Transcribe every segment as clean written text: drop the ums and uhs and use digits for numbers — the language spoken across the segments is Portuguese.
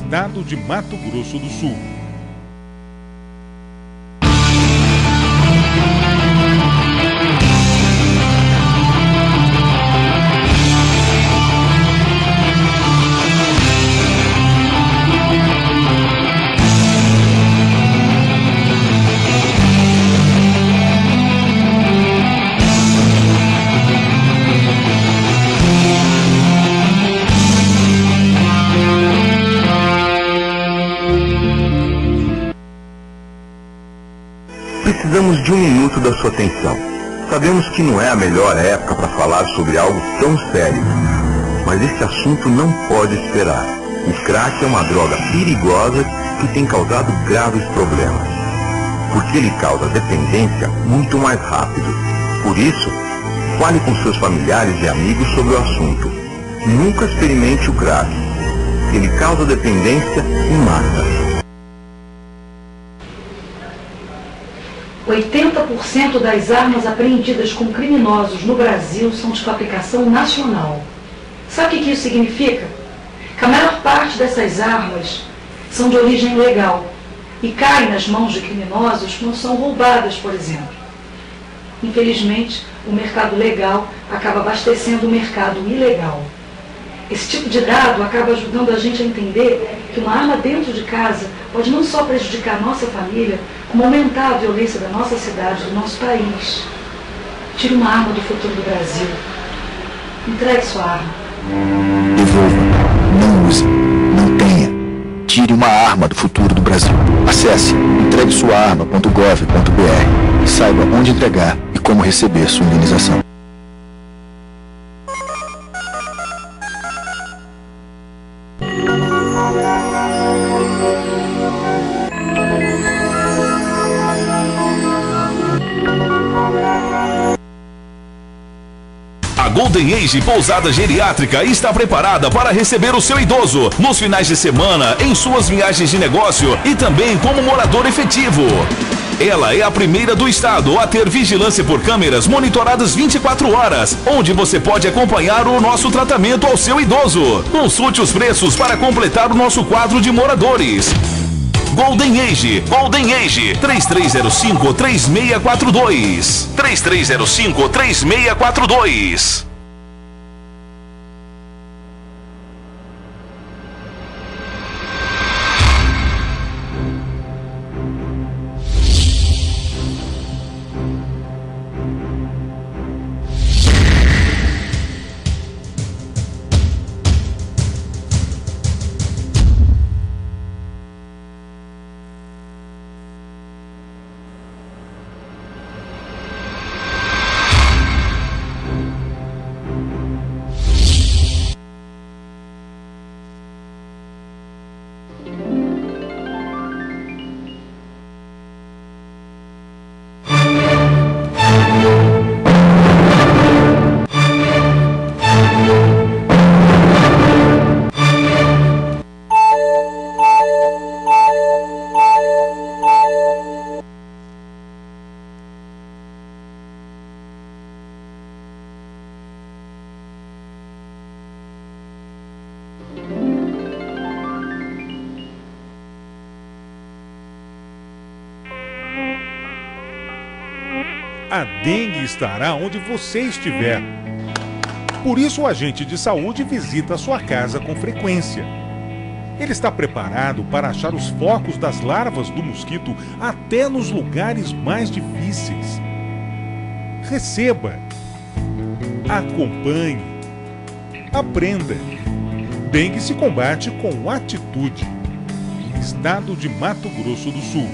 estado de Mato Grosso do Sul. Precisamos de um minuto da sua atenção. Sabemos que não é a melhor época para falar sobre algo tão sério, mas esse assunto não pode esperar. O crack é uma droga perigosa que tem causado graves problemas, porque ele causa dependência muito mais rápido. Por isso, fale com seus familiares e amigos sobre o assunto. Nunca experimente o crack. Ele causa dependência em massa. 80% das armas apreendidas com criminosos no Brasil são de fabricação nacional. Sabe o que isso significa? Que a maior parte dessas armas são de origem legal e caem nas mãos de criminosos quando são roubadas, por exemplo. Infelizmente, o mercado legal acaba abastecendo o mercado ilegal. Esse tipo de dado acaba ajudando a gente a entender que uma arma dentro de casa pode não só prejudicar a nossa família, como aumentar a violência da nossa cidade, do nosso país. Tire uma arma do futuro do Brasil. Entregue sua arma. Devolva. Não use. Não tenha. Tire uma arma do futuro do Brasil. Acesse entreguesuaarma.gov.br e saiba onde entregar e como receber sua indenização. Golden Age Pousada Geriátrica está preparada para receber o seu idoso nos finais de semana, em suas viagens de negócio e também como morador efetivo. Ela é a primeira do estado a ter vigilância por câmeras monitoradas 24 horas, onde você pode acompanhar o nosso tratamento ao seu idoso. Consulte os preços para completar o nosso quadro de moradores. Golden Age 3305-3642 3305-3642. A dengue estará onde você estiver. Por isso, o agente de saúde visita a sua casa com frequência. Ele está preparado para achar os focos das larvas do mosquito até nos lugares mais difíceis. Receba, acompanhe, aprenda. Dengue se combate com atitude. Estado de Mato Grosso do Sul.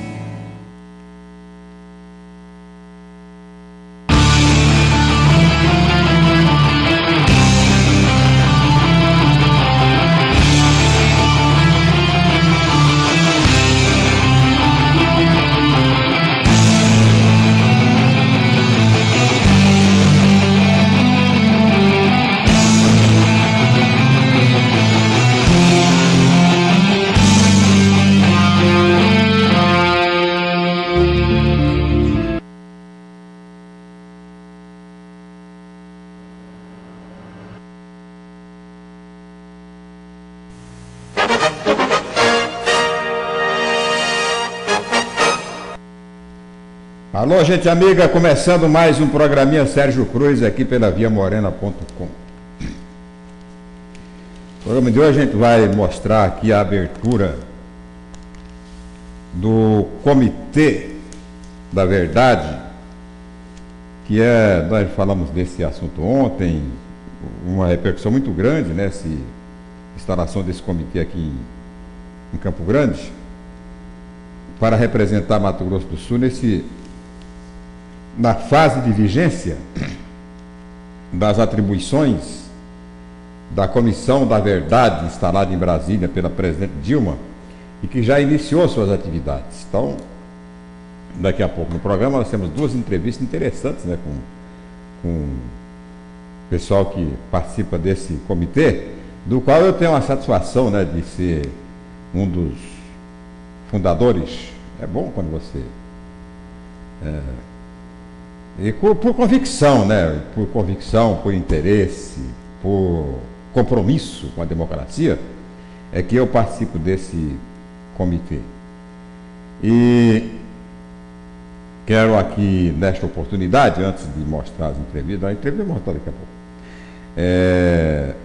Alô, gente amiga, começando mais um programinha Sérgio Cruz aqui pela viamorena.com. No programa de hoje a gente vai mostrar aqui a abertura do Comitê da Verdade, que nós falamos desse assunto ontem, uma repercussão muito grande, né, essa instalação desse comitê aqui em Campo Grande, para representar Mato Grosso do Sul na fase de vigência das atribuições da Comissão da Verdade, instalada em Brasília pela presidente Dilma, e que já iniciou suas atividades. Então, daqui a pouco no programa nós temos duas entrevistas interessantes, né, com o pessoal que participa desse comitê, do qual eu tenho a satisfação, né, de ser um dos fundadores. É bom quando você... E por convicção, né? Por convicção, por interesse, por compromisso com a democracia, é que eu participo desse comitê. E quero aqui, nesta oportunidade, antes de mostrar as entrevistas, a entrevista eu vou mostrar daqui a pouco,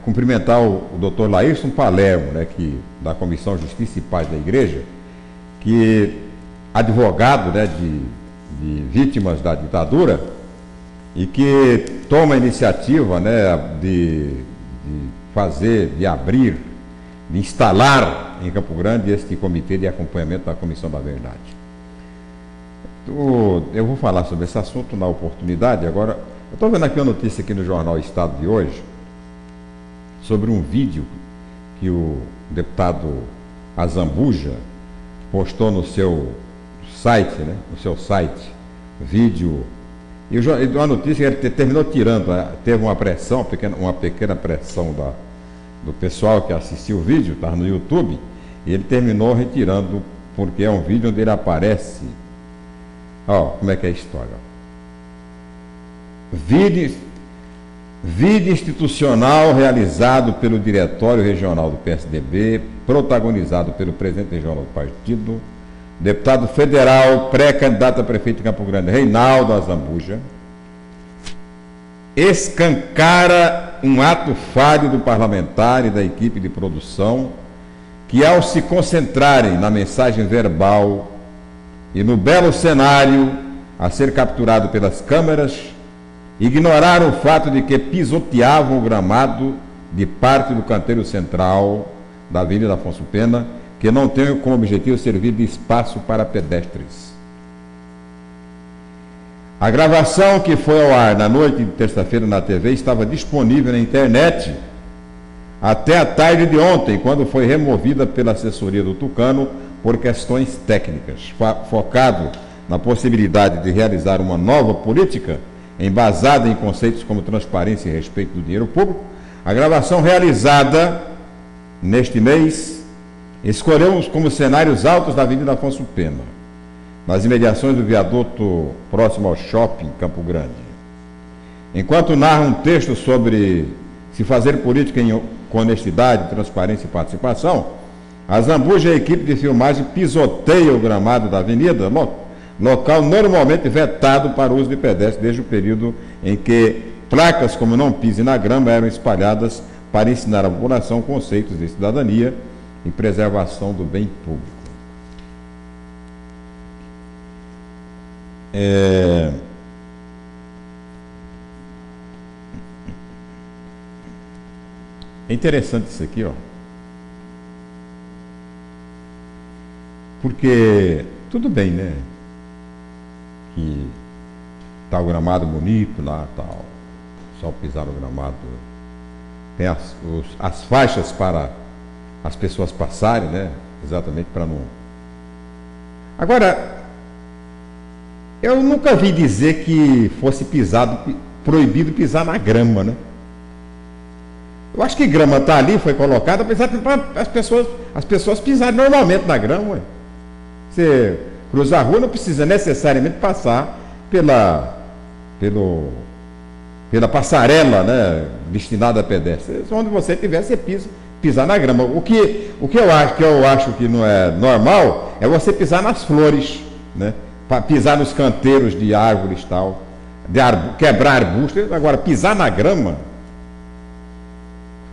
cumprimentar o Dr. Laírson Palermo, né, da Comissão Justiça e Paz da Igreja, que advogado, né, de vítimas da ditadura, e que toma a iniciativa, né, de abrir, de instalar em Campo Grande este comitê de acompanhamento da Comissão da Verdade. Eu vou falar sobre esse assunto na oportunidade. Agora, eu estou vendo aqui uma notícia aqui no jornal Estado de hoje, sobre um vídeo que o deputado Azambuja postou no seu site, né? No seu site, vídeo. E a notícia ele terminou tirando, teve uma pressão, uma pequena pressão do pessoal que assistiu o vídeo, estava no YouTube, e ele terminou retirando, porque é um vídeo onde ele aparece. Ó, como é que é a história? Vídeo institucional realizado pelo Diretório Regional do PSDB, protagonizado pelo presidente regional do partido, deputado federal, pré-candidato a prefeito de Campo Grande, Reinaldo Azambuja, escancara um ato falho do parlamentar e da equipe de produção, que ao se concentrarem na mensagem verbal e no belo cenário a ser capturado pelas câmeras, ignoraram o fato de que pisoteavam o gramado de parte do canteiro central da Avenida Afonso Pena, que não tem como objetivo servir de espaço para pedestres. A gravação que foi ao ar na noite de terça-feira na TV estava disponível na internet até a tarde de ontem, quando foi removida pela assessoria do Tucano por questões técnicas. Focado na possibilidade de realizar uma nova política embasada em conceitos como transparência e respeito do dinheiro público, a gravação realizada neste mês escolhemos como cenários altos da Avenida Afonso Pena, nas imediações do viaduto próximo ao shopping Campo Grande. Enquanto narra um texto sobre se fazer política com honestidade, transparência e participação, a Azambuja e a equipe de filmagem pisoteia o gramado da avenida, local normalmente vetado para o uso de pedestres desde o período em que placas como não pise na grama eram espalhadas para ensinar à população conceitos de cidadania e preservação do bem público. É interessante isso aqui, ó, porque tudo bem, né, que tá o gramado bonito lá, tal, só pisar no gramado, tem as faixas para as pessoas passarem, né, exatamente para não... Agora, eu nunca vi dizer que fosse proibido pisar na grama, né? Eu acho que grama está ali, foi colocada para as pessoas pisarem normalmente na grama. Ué. Você cruzar a rua não precisa necessariamente passar pela passarela, né, destinada a pedestres. Onde você estiver, você pisar na grama. O que eu acho que não é normal é você pisar nas flores, né? pisar nos canteiros de árvores e tal, quebrar arbustos. Agora, pisar na grama.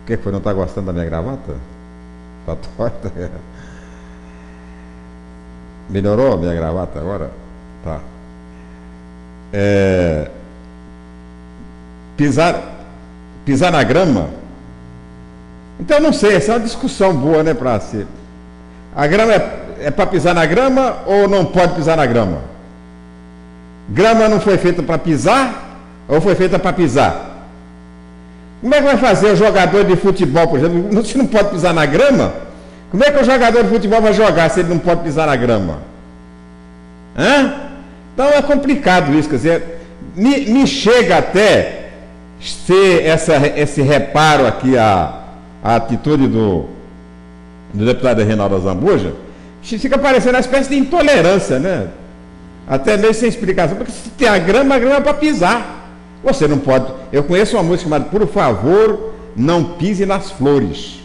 O que foi? Não está gostando da minha gravata? Está torta? Melhorou a minha gravata agora? Tá. Pisar na grama. Então, não sei, essa é uma discussão boa, né, para ser. A grama é para pisar na grama ou não pode pisar na grama? Grama não foi feita para pisar ou foi feita para pisar? Como é que vai fazer o jogador de futebol, por exemplo, se não pode pisar na grama? Como é que o jogador de futebol vai jogar se ele não pode pisar na grama? Então é complicado isso, quer dizer, me chega até ser esse reparo aqui, a atitude do deputado Reinaldo Azambuja, fica parecendo uma espécie de intolerância, né? Até meio sem explicação, porque se tem a grama é para pisar. Você não pode. Eu conheço uma música chamada Por Favor, Não Pise nas Flores.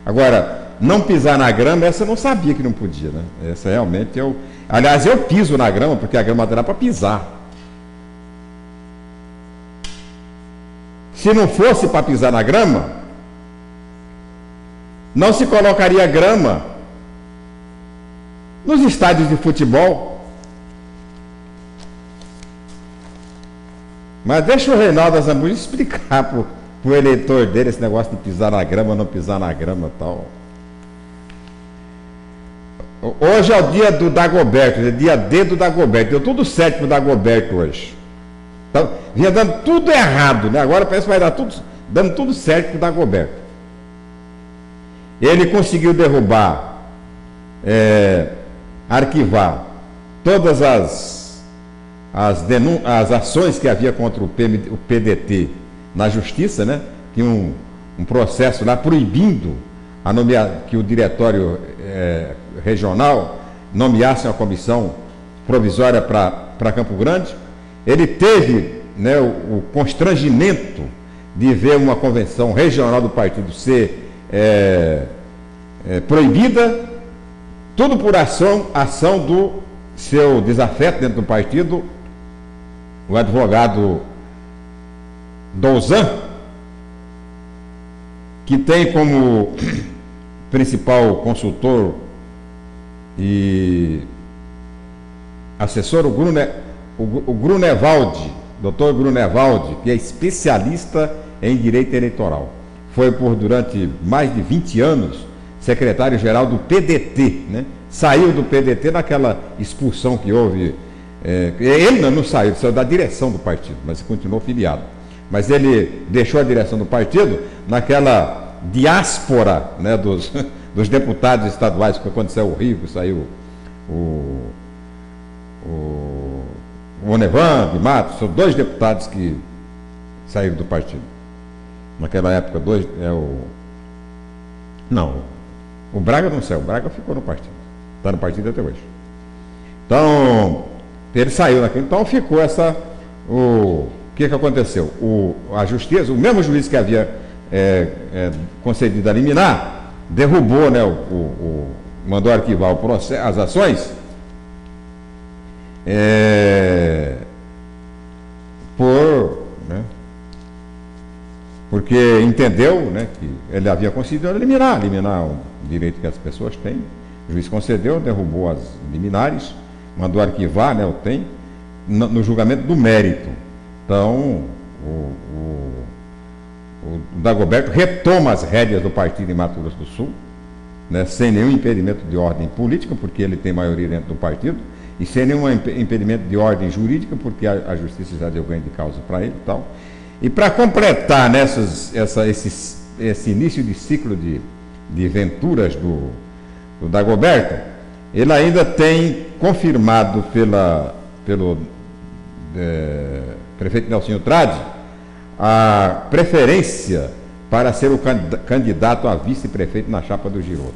Agora, não pisar na grama, essa eu não sabia que não podia, né? Essa realmente eu. Aliás, eu piso na grama, porque a grama dá para pisar. Se não fosse para pisar na grama, não se colocaria grama nos estádios de futebol. Mas deixa o Reinaldo Azambuja explicar para o eleitor dele esse negócio de pisar na grama, não pisar na grama e tal. Hoje é o dia do Dagoberto, é dia D do Dagoberto. Deu tudo certo pro Dagoberto hoje. Então, vinha dando tudo errado, né? Agora parece que vai dar dando tudo certo pro Dagoberto. Ele conseguiu derrubar, arquivar todas as ações que havia contra o PDT na justiça, né? Tinha um processo lá proibindo que o diretório regional nomeasse uma comissão provisória para Campo Grande. Ele teve, né, o constrangimento de ver uma convenção regional do partido ser proibida, tudo por ação do seu desafeto dentro do partido, o advogado Douzan, que tem como principal consultor e assessor o Grunevaldi, doutor Grunevaldi, que é especialista em direito eleitoral. Foi durante mais de 20 anos secretário-geral do PDT, né? Saiu do PDT naquela expulsão que houve. Ele não saiu, saiu da direção do partido, mas continuou filiado. Mas ele deixou a direção do partido naquela diáspora, né, dos deputados estaduais, que quando saiu o Rico, saiu o Onevan de Matos, são 2 deputados que saíram do partido. Naquela época, o Braga não saiu, o Braga ficou no partido. Está no partido até hoje. Então, ele saiu daquele. Então ficou o que aconteceu? A justiça, o mesmo juiz que havia concedido a liminar, derrubou, né, mandou arquivar o processo, as ações, porque entendeu, né, que ele havia concedido a liminar um direito que as pessoas têm. O juiz concedeu, derrubou as liminares, mandou arquivar, né, no julgamento do mérito. Então, o Dagoberto retoma as rédeas do partido em Mato Grosso do Sul, né, sem nenhum impedimento de ordem política, porque ele tem maioria dentro do partido, e sem nenhum impedimento de ordem jurídica, porque a justiça já deu ganho de causa para ele e tal. E para completar, né, esse início de ciclo de venturas do Dagoberto, ele ainda tem confirmado pelo prefeito Nelsinho Trade a preferência para ser o candidato a vice-prefeito na chapa do Giroto.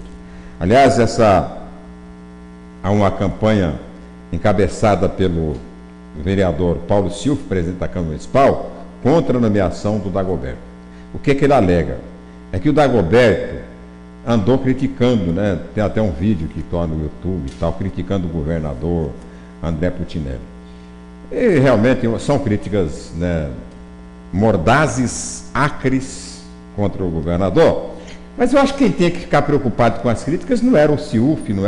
Aliás, há uma campanha encabeçada pelo vereador Paulo Silva, presidente da Câmara Municipal, contra a nomeação do Dagoberto. O que ele alega? É que o Dagoberto andou criticando, né? Tem até um vídeo que está no YouTube e tal, criticando o governador André Putinelli. E realmente são críticas, né, mordazes, acres contra o governador. Mas eu acho que quem tinha que ficar preocupado com as críticas não era o CIUF, não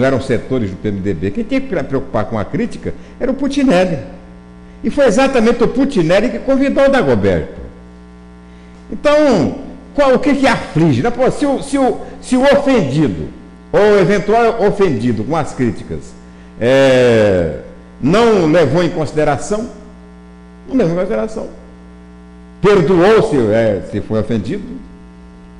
eram setores do PMDB. Quem tinha que ficar preocupado com a crítica era o Putinelli. E foi exatamente o Putinelli que convidou o Dagoberto. Então, o que aflige? Né? Pô, se o ofendido, ou o eventual ofendido com as críticas, não levou em consideração, perdoou se foi ofendido,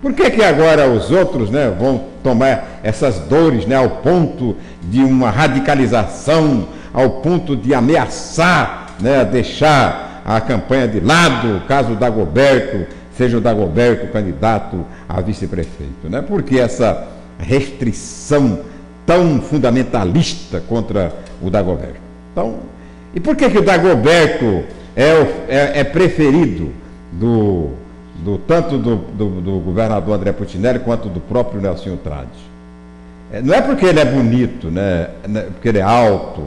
por que agora os outros, né, vão tomar essas dores, né, ao ponto de uma radicalização, ao ponto de ameaçar, né, deixar a campanha de lado, caso o Dagoberto seja o Dagoberto candidato a vice-prefeito, né? Por que essa restrição tão fundamentalista contra o Dagoberto? Então, e por que o Dagoberto é preferido tanto do governador André Putinelli quanto do próprio Nelsinho Trade? Não é porque ele é bonito, né? Porque ele é alto,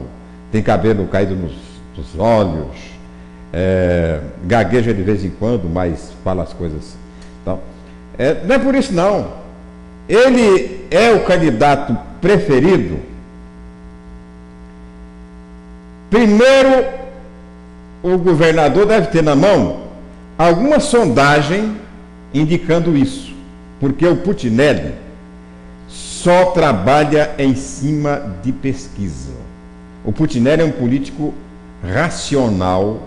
tem cabelo caído dos olhos, gagueja de vez em quando, mas fala as coisas. Então, não é por isso não. Ele é o candidato preferido. Primeiro, o governador deve ter na mão alguma sondagem indicando isso, porque o Putinelli só trabalha em cima de pesquisa. O Putinelli é um político racional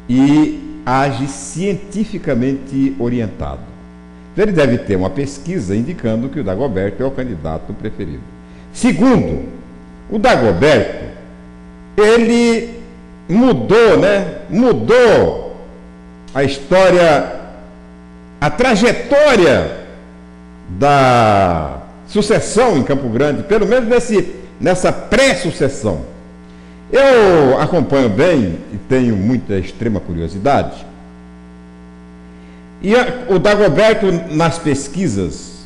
e age cientificamente orientado. Então, ele deve ter uma pesquisa indicando que o Dagoberto é o candidato preferido. Segundo, o Dagoberto, ele mudou, né? Mudou a história, a trajetória da sucessão em Campo Grande, pelo menos nessa pré-sucessão. Eu acompanho bem e tenho muita extrema curiosidade. E o Dagoberto, nas pesquisas,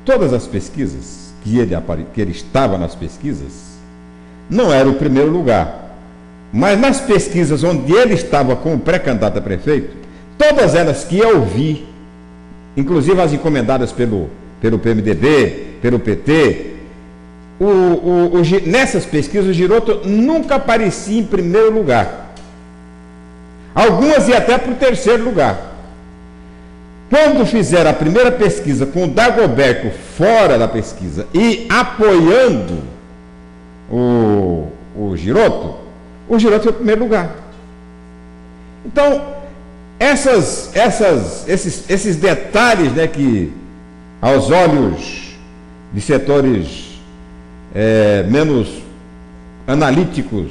todas as pesquisas que ele estava nas pesquisas, não era o primeiro lugar. Mas nas pesquisas onde ele estava como pré-candidato a prefeito, todas elas que eu vi, inclusive as encomendadas pelo PMDB, pelo PT, nessas pesquisas o Giroto nunca aparecia em primeiro lugar. Algumas iam até para o terceiro lugar. Quando fizeram a primeira pesquisa com o Dagoberto fora da pesquisa e apoiando o Giroto foi o primeiro lugar. Então, esses detalhes, né, que aos olhos de setores menos analíticos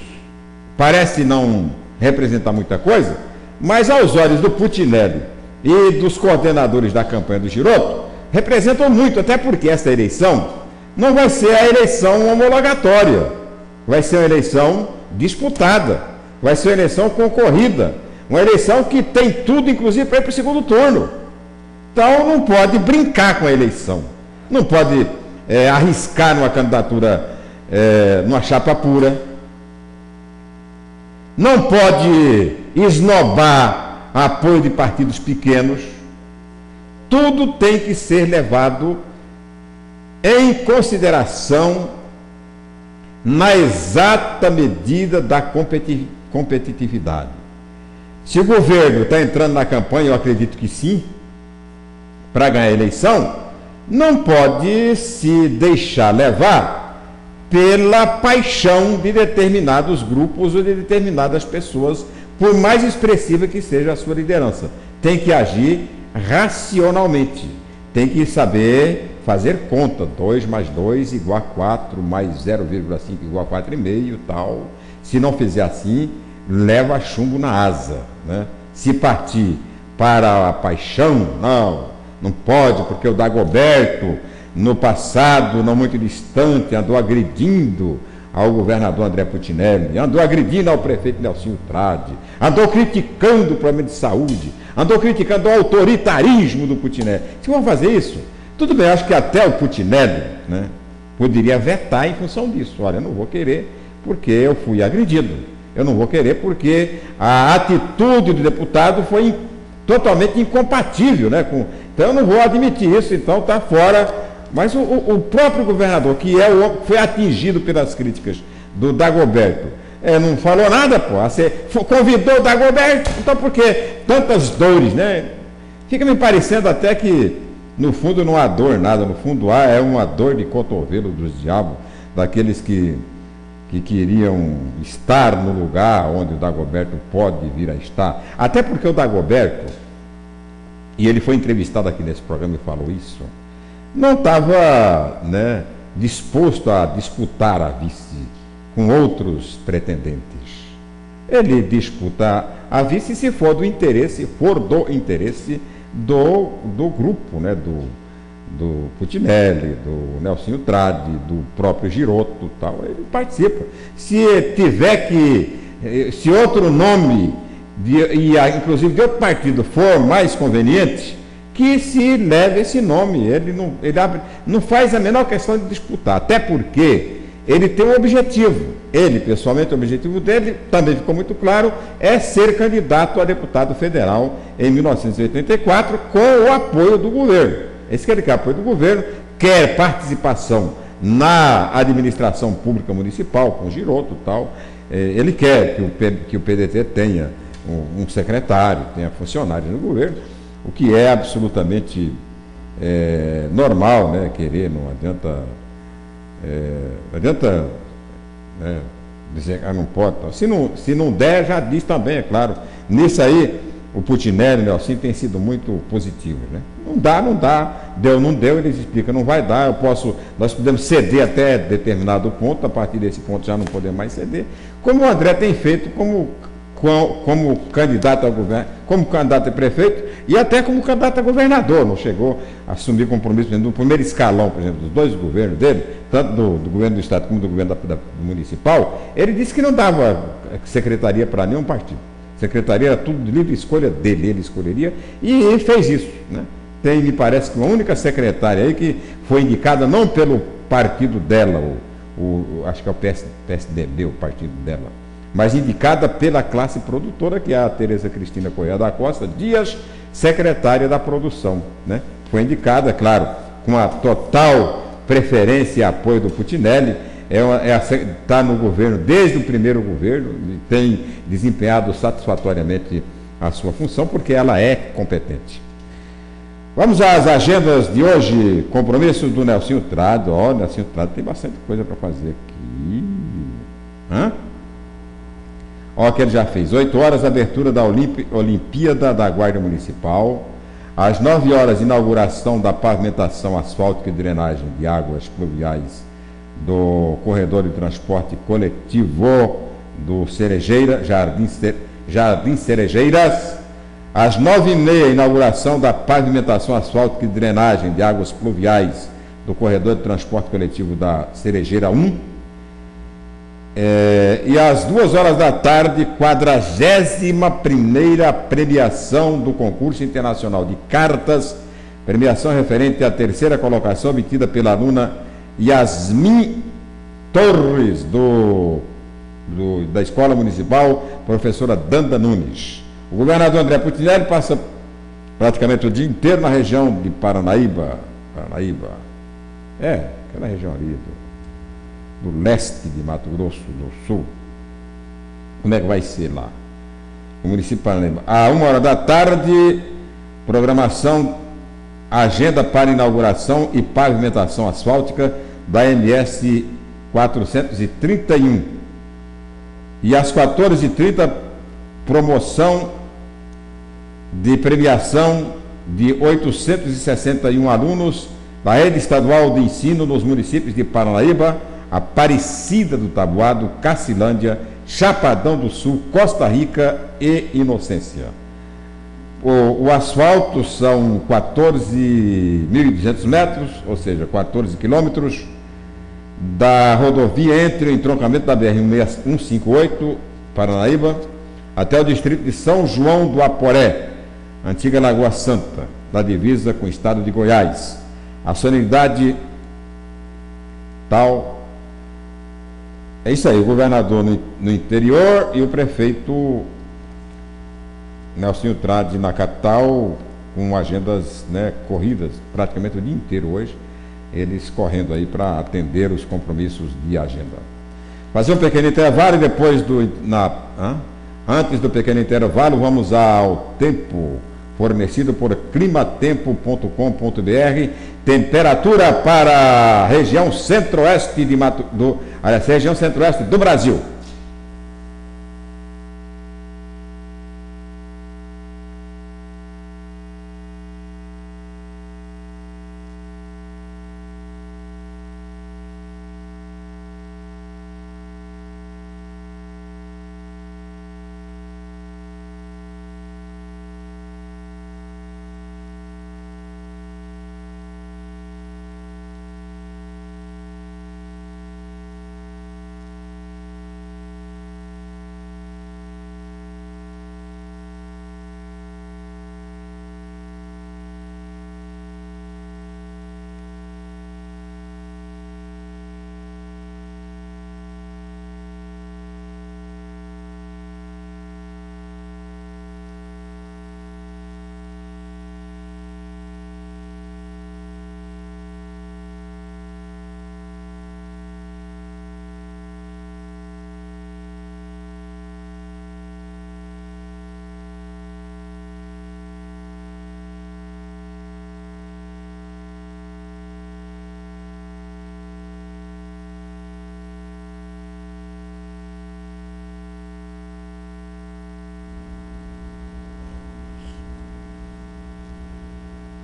parece não representar muita coisa, mas aos olhos do Putinelli e dos coordenadores da campanha do Giroto representam muito, até porque essa eleição não vai ser a eleição homologatória, vai ser uma eleição disputada, vai ser uma eleição concorrida, uma eleição que tem tudo, inclusive, para ir para o segundo turno. Então não pode brincar com a eleição, não pode arriscar numa candidatura, numa chapa pura, não pode esnobar apoio de partidos pequenos. Tudo tem que ser levado em consideração na exata medida da competitividade. Se o governo está entrando na campanha, eu acredito que sim, para ganhar a eleição, não pode se deixar levar pela paixão de determinados grupos ou de determinadas pessoas, por mais expressiva que seja a sua liderança. Tem que agir racionalmente, tem que saber fazer conta, 2 mais 2 igual a 4, mais 0,5 igual a 4,5 e tal. Se não fizer assim, leva chumbo na asa, né? Se partir para a paixão, não pode, porque o Dagoberto, no passado, não muito distante, andou agredindo ao governador André Putinelli, andou agredindo ao prefeito Nelsinho Trade, andou criticando o problema de saúde, andou criticando o autoritarismo do Putinelli. Se vão fazer isso, tudo bem, acho que até o Putinelli, né, poderia vetar em função disso. Olha, eu não vou querer porque eu fui agredido. Eu não vou querer porque a atitude do deputado foi totalmente incompatível, né? Então eu não vou admitir isso, então está fora. Mas o próprio governador, que foi atingido pelas críticas do Dagoberto, não falou nada, pô. Convidou o Dagoberto, então por que tantas dores, né? Fica me parecendo até que, no fundo, não há dor nada. No fundo, há uma dor de cotovelo dos diabos, daqueles que queriam estar no lugar onde o Dagoberto pode vir a estar. Até porque o Dagoberto, e ele foi entrevistado aqui nesse programa e falou isso, não estava, né, disposto a disputar a vice com outros pretendentes. Ele disputa a vice se for do interesse do grupo, né, do Putinelli, do Nelsinho Trade, do próprio Girotto, tal, ele participa. Se outro nome, inclusive de outro partido, for mais conveniente, que se leve esse nome. Ele não faz a menor questão de disputar, até porque ele tem um objetivo. Ele, pessoalmente, o objetivo dele, também ficou muito claro, é ser candidato a deputado federal em 1984 com o apoio do governo. Esse que ele quer apoio do governo, quer participação na administração pública municipal, com Girotto e tal. Ele quer que o PDT tenha um secretário, tenha funcionários no governo, o que é absolutamente normal, né? Querer, não adianta dizer que não pode. Se não der, já diz também, é claro. Nisso aí, o Putinelli, o Nelsinho, tem sido muito positivo, né? Não dá, não deu, eles explicam, não vai dar, nós podemos ceder até determinado ponto, a partir desse ponto já não podemos mais ceder, como o André tem feito como candidato ao governo, como candidato a prefeito e até como candidato a governador. Não chegou a assumir compromisso, por exemplo, no primeiro escalão, por exemplo, dos dois governos dele, tanto do governo do estado como do governo do municipal. Ele disse que não dava secretaria para nenhum partido. Secretaria era tudo de livre escolha dele, ele escolheria, e ele fez isso, né? Me parece que uma única secretária aí que foi indicada não pelo partido dela, acho que é o PSDB, o partido dela, mas indicada pela classe produtora, que é a Tereza Cristina Correia da Costa Dias, secretária da produção, né? Foi indicada, claro, com a total preferência e apoio do Putinelli, está no governo desde o primeiro governo, tem desempenhado satisfatoriamente a sua função, porque ela é competente. Vamos às agendas de hoje. Compromissos do Nelsinho Trade. O Nelsinho Trade tem bastante coisa para fazer aqui. O que ele já fez. 8 horas, abertura da Olimpíada da Guarda Municipal. Às 9 horas, inauguração da pavimentação asfáltica e drenagem de águas pluviais do corredor de transporte coletivo do Cerejeira, Jardim Cerejeiras. Às 9h30, inauguração da pavimentação asfáltica e drenagem de águas pluviais do corredor de transporte coletivo da Cerejeira 1. E às 2 horas da tarde, 41ª premiação do concurso internacional de cartas, premiação referente à 3ª colocação obtida pela aluna Yasmin Torres, da Escola Municipal, professora Danda Nunes. O governador André Putinelli passa praticamente o dia inteiro na região de Paranaíba, aquela região ali do leste de Mato Grosso do Sul. Como é que vai ser lá? O município de Paranaíba. À 1 hora da tarde, programação, agenda para inauguração e pavimentação asfáltica da MS 431. E às 14h30, promoção de premiação de 861 alunos da rede estadual de ensino nos municípios de Paranaíba, Aparecida do Taboado, Cacilândia, Chapadão do Sul, Costa Rica e Inocência. O asfalto são 14.200 metros, ou seja, 14 quilômetros, da rodovia entre o entroncamento da BR-158, Paranaíba, até o distrito de São João do Aporé, antiga Lagoa Santa, da divisa com o estado de Goiás. A solenidade capital. É isso aí, o governador no interior e o prefeito Nelsinho Trades na capital, com agendas, né, corridas praticamente o dia inteiro hoje, eles correndo aí para atender os compromissos de agenda. Fazer um pequeno intervalo e depois antes do pequeno intervalo vamos ao tempo fornecido por climatempo.com.br. Temperatura para a região centro-oeste região centro-oeste do Brasil.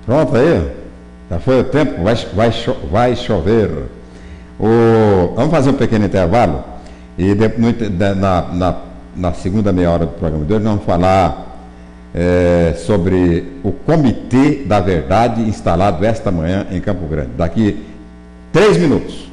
Pronto aí? Já foi o tempo, vai chover. Vamos fazer um pequeno intervalo e na segunda meia hora do programa de hoje nós vamos falar sobre o Comitê da Verdade instalado esta manhã em Campo Grande. Daqui 3 minutos.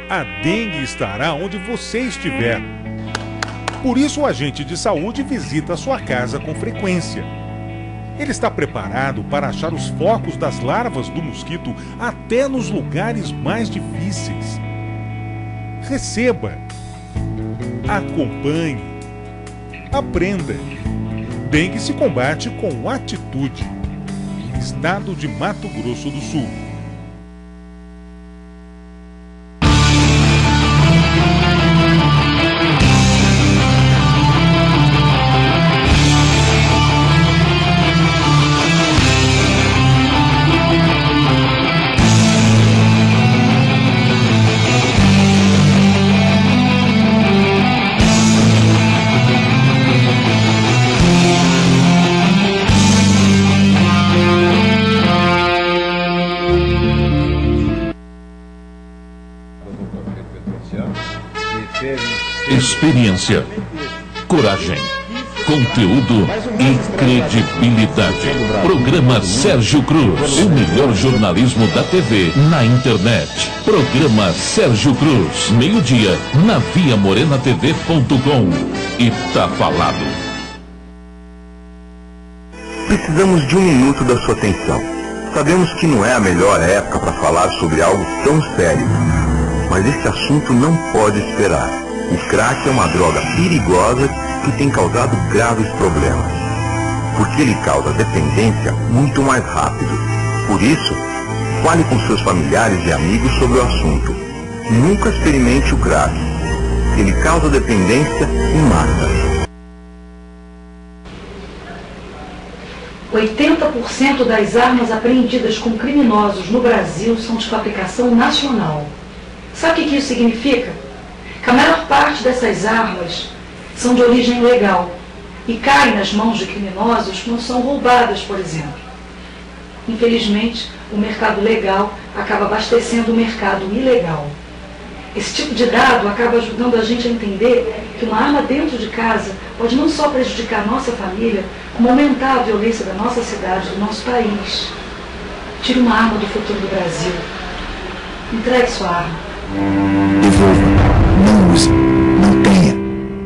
A dengue estará onde você estiver. Por isso, o agente de saúde visita a sua casa com frequência. Ele está preparado para achar os focos das larvas do mosquito até nos lugares mais difíceis. Receba, acompanhe, aprenda. Dengue se combate com atitude. Estado de Mato Grosso do Sul. Experiência, coragem, conteúdo e credibilidade. Programa Sérgio Cruz, o melhor jornalismo da TV na internet. Programa Sérgio Cruz, meio-dia, na viamorenatv.com. E tá falado. Precisamos de 1 minuto da sua atenção. Sabemos que não é a melhor época para falar sobre algo tão sério, mas esse assunto não pode esperar. O crack é uma droga perigosa que tem causado graves problemas, porque ele causa dependência muito mais rápido. Por isso, fale com seus familiares e amigos sobre o assunto. Nunca experimente o crack. Ele causa dependência e mata. 80% das armas apreendidas com criminosos no Brasil são de fabricação nacional. Sabe o que isso significa? Que a maior parte dessas armas são de origem legal e caem nas mãos de criminosos que não são roubadas, por exemplo. Infelizmente, o mercado legal acaba abastecendo o mercado ilegal. Esse tipo de dado acaba ajudando a gente a entender que uma arma dentro de casa pode não só prejudicar a nossa família, como aumentar a violência da nossa cidade, do nosso país. Tire uma arma do futuro do Brasil. Entregue sua arma. Devolva. Não use. Não tenha.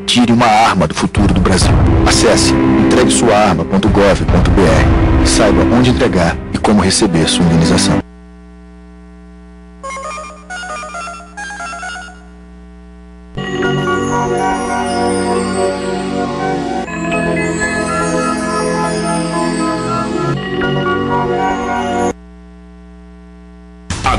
Tire uma arma do futuro do Brasil. Acesse entreguesuaarma.gov.br e saiba onde entregar e como receber sua indenização.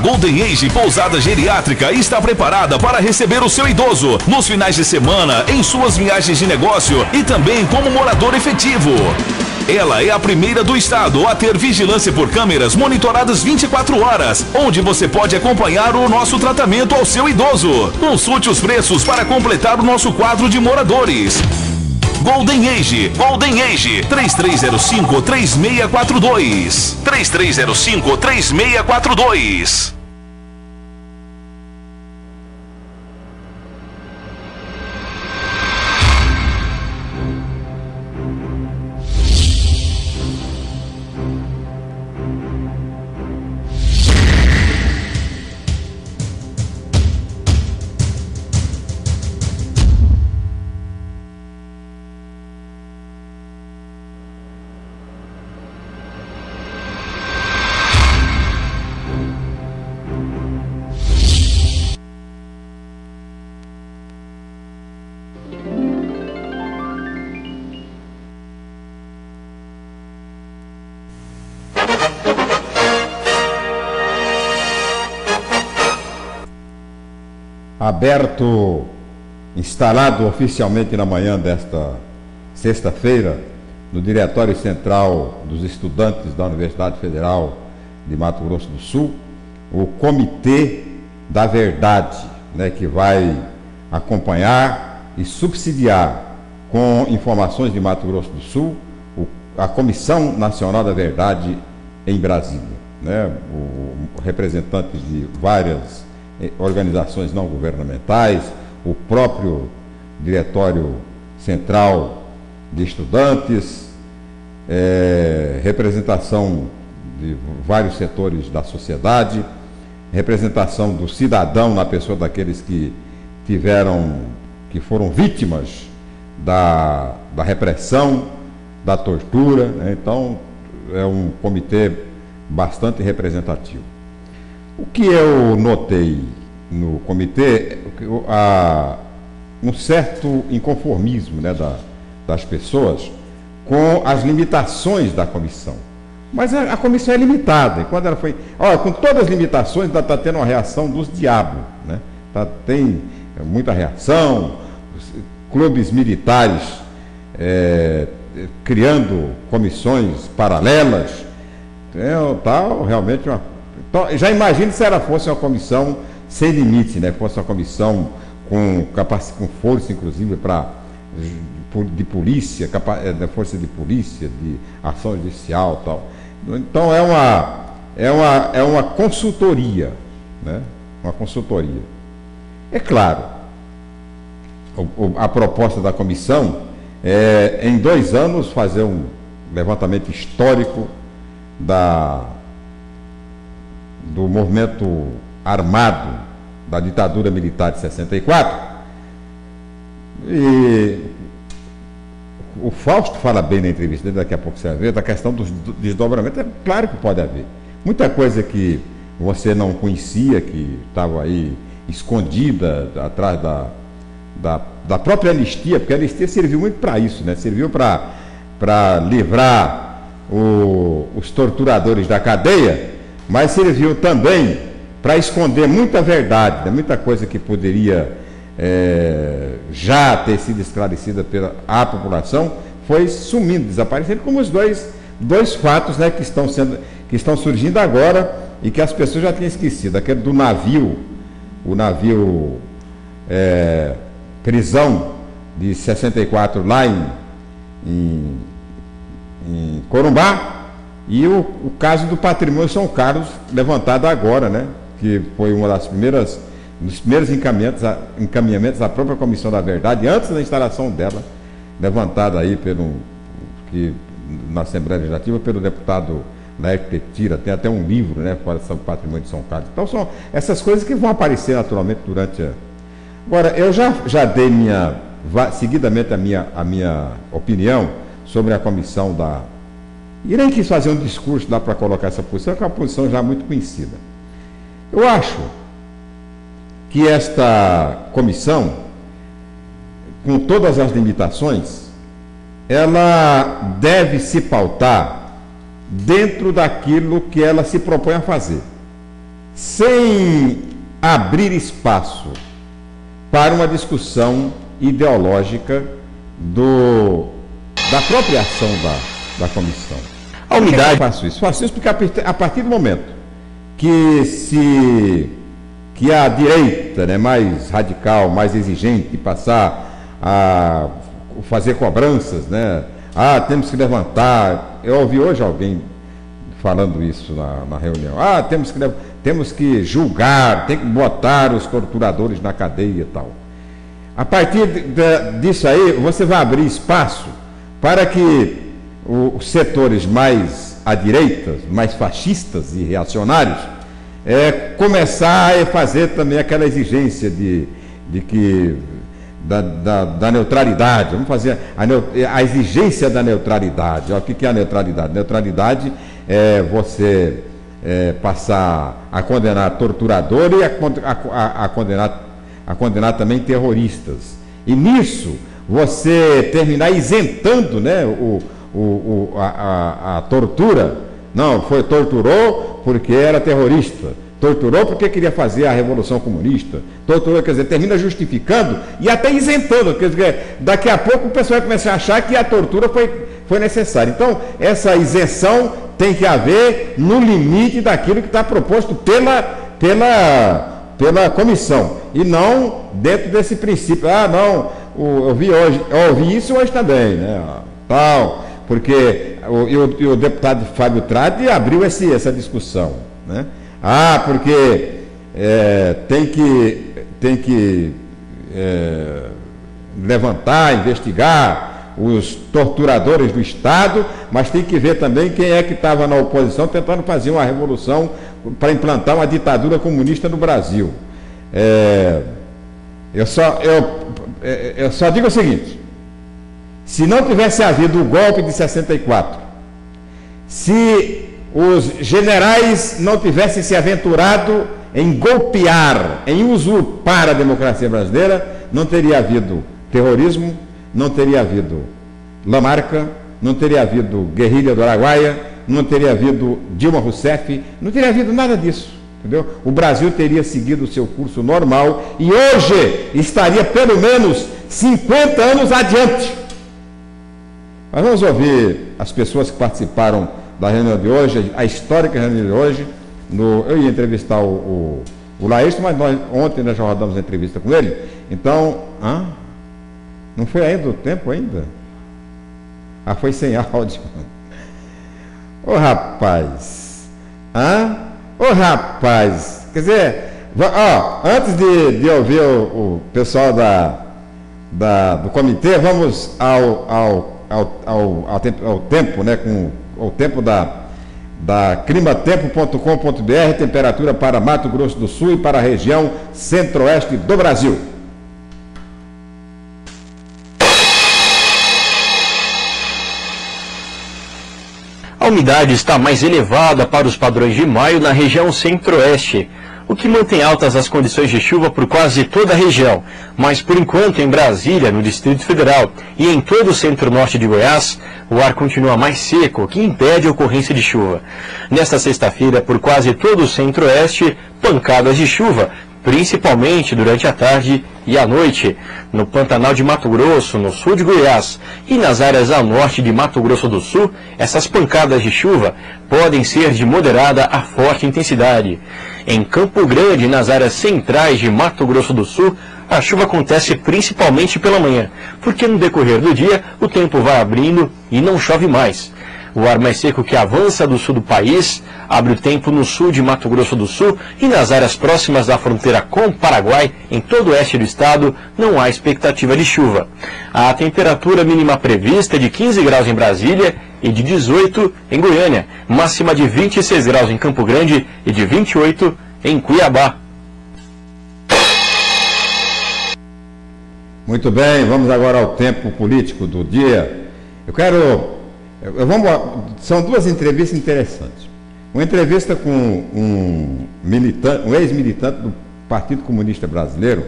Golden Age Pousada Geriátrica está preparada para receber o seu idoso nos finais de semana, em suas viagens de negócio e também como morador efetivo. Ela é a primeira do estado a ter vigilância por câmeras monitoradas 24 horas, onde você pode acompanhar o nosso tratamento ao seu idoso. Consulte os preços para completar o nosso quadro de moradores. Golden Age, 3305-3642, 3305-3642. Aberto, instalado oficialmente na manhã desta sexta-feira, no Diretório Central dos Estudantes da Universidade Federal de Mato Grosso do Sul, o Comitê da Verdade, né, que vai acompanhar e subsidiar com informações de Mato Grosso do Sul a Comissão Nacional da Verdade em Brasília, né, representantes de várias organizações não governamentais, o próprio Diretório Central de Estudantes, representação de vários setores da sociedade, representação do cidadão na pessoa daqueles que foram vítimas da repressão, da tortura, né? Então é um comitê bastante representativo. O que eu notei no comitê, um certo inconformismo, né, das pessoas com as limitações da comissão. Mas a comissão é limitada, e quando ela foi... com todas as limitações, ainda está tendo uma reação dos diabos, né? Tem muita reação, clubes militares criando comissões paralelas, realmente uma... Então, já imagine se ela fosse uma comissão sem limite, né? Fosse uma comissão com força, inclusive, de polícia, força de polícia, de ação judicial e tal. Então, é uma consultoria, né? Uma consultoria. É claro, a proposta da comissão é, em 2 anos, fazer um levantamento histórico do movimento armado da ditadura militar de 64. E o Fausto fala bem na entrevista dele, daqui a pouco você vai ver, da questão dos desdobramentos. É claro que pode haver. Muita coisa que você não conhecia, que estava aí escondida atrás da própria anistia, porque a anistia serviu muito para isso, né? Serviu para livrar os torturadores da cadeia, mas serviu também para esconder muita verdade, né? Muita coisa que poderia já ter sido esclarecida pela população, foi sumindo, desaparecendo, como os dois fatos, né, que estão surgindo agora e que as pessoas já tinham esquecido. Aquele do navio, o navio Prisão de 64 lá em Corumbá, e o caso do patrimônio São Carlos, levantado agora, né, que foi uma dos primeiros encaminhamentos da própria Comissão da Verdade, antes da instalação dela, levantada aí na Assembleia Legislativa pelo deputado Laerte Petira, tem até um livro, né, fora sobre o patrimônio de São Carlos. Então são essas coisas que vão aparecer naturalmente durante a... Agora, eu já dei seguidamente a minha opinião sobre a comissão da... E nem quis fazer um discurso lá para colocar essa posição, que é uma posição já muito conhecida. Eu acho que esta comissão, com todas as limitações, ela deve se pautar dentro daquilo que ela se propõe a fazer, sem abrir espaço para uma discussão ideológica da própria ação da comissão. A unidade... Faço isso porque a partir do momento que a direita, né, mais radical, mais exigente, passar a fazer cobranças, né? Temos que levantar. Eu ouvi hoje alguém falando isso na reunião. Temos que julgar, tem que botar os torturadores na cadeia e tal. A partir disso aí, você vai abrir espaço para que os setores mais à direita, mais fascistas e reacionários, começar a fazer também aquela exigência da neutralidade. Vamos fazer a exigência da neutralidade. O que é a neutralidade? Neutralidade é você passar a condenar torturadores e a condenar também terroristas. E nisso você terminar isentando, né, a tortura. Não, torturou porque era terrorista. Torturou porque queria fazer a Revolução Comunista. Torturou, quer dizer, termina justificando e até isentando. Quer dizer, daqui a pouco o pessoal vai começar a achar que a tortura foi necessária. Então, essa isenção tem que haver no limite daquilo que está proposto pela comissão. E não dentro desse princípio. Eu ouvi isso hoje também, né? Porque o deputado Fábio Tradi abriu essa discussão, né? Porque tem que levantar, investigar os torturadores do Estado, mas tem que ver também quem é que estava na oposição tentando fazer uma revolução para implantar uma ditadura comunista no Brasil. Eu só digo o seguinte: se não tivesse havido o golpe de 64, se os generais não tivessem se aventurado em golpear, em usurpar a democracia brasileira, não teria havido terrorismo, não teria havido Lamarca, não teria havido guerrilha do Araguaia, não teria havido Dilma Rousseff, não teria havido nada disso, entendeu? O Brasil teria seguido o seu curso normal e hoje estaria pelo menos 50 anos adiante. Mas vamos ouvir as pessoas que participaram da reunião de hoje, a histórica reunião de hoje. Eu ia entrevistar o Laércio, mas ontem nós já rodamos a entrevista com ele. Então, não foi ainda o tempo ainda? Foi sem áudio. Ô rapaz, quer dizer, antes de ouvir o pessoal do comitê, vamos ao tempo, né, com o tempo da climatempo.com.br, temperatura para Mato Grosso do Sul e para a região centro-oeste do Brasil. A umidade está mais elevada para os padrões de maio na região centro-oeste, o que mantém altas as condições de chuva por quase toda a região, mas por enquanto em Brasília, no Distrito Federal e em todo o centro-norte de Goiás, o ar continua mais seco, o que impede a ocorrência de chuva. Nesta sexta-feira, por quase todo o centro-oeste, pancadas de chuva, principalmente durante a tarde e a noite, no Pantanal de Mato Grosso, no sul de Goiás, e nas áreas a norte de Mato Grosso do Sul, essas pancadas de chuva podem ser de moderada a forte intensidade. Em Campo Grande, nas áreas centrais de Mato Grosso do Sul, a chuva acontece principalmente pela manhã, porque no decorrer do dia o tempo vai abrindo e não chove mais. O ar mais seco que avança do sul do país abre o tempo no sul de Mato Grosso do Sul e nas áreas próximas da fronteira com o Paraguai, em todo o oeste do estado, não há expectativa de chuva. A temperatura mínima prevista é de 15 graus em Brasília e de 18 em Goiânia, máxima de 26 graus em Campo Grande e de 28 em Cuiabá. Muito bem, vamos agora ao tempo político do dia. São duas entrevistas interessantes. Uma entrevista com um ex-militante do Partido Comunista Brasileiro,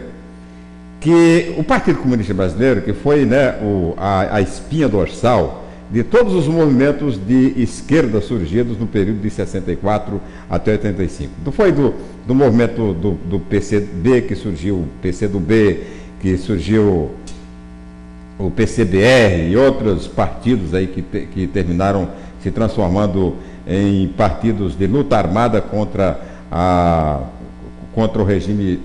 que o Partido Comunista Brasileiro, que foi, né, a espinha dorsal de todos os movimentos de esquerda surgidos no período de 64 até 85. Não foi do movimento do PCB que surgiu o PCdoB, que surgiu o PCBR e outros partidos aí que terminaram se transformando em partidos de luta armada contra o regime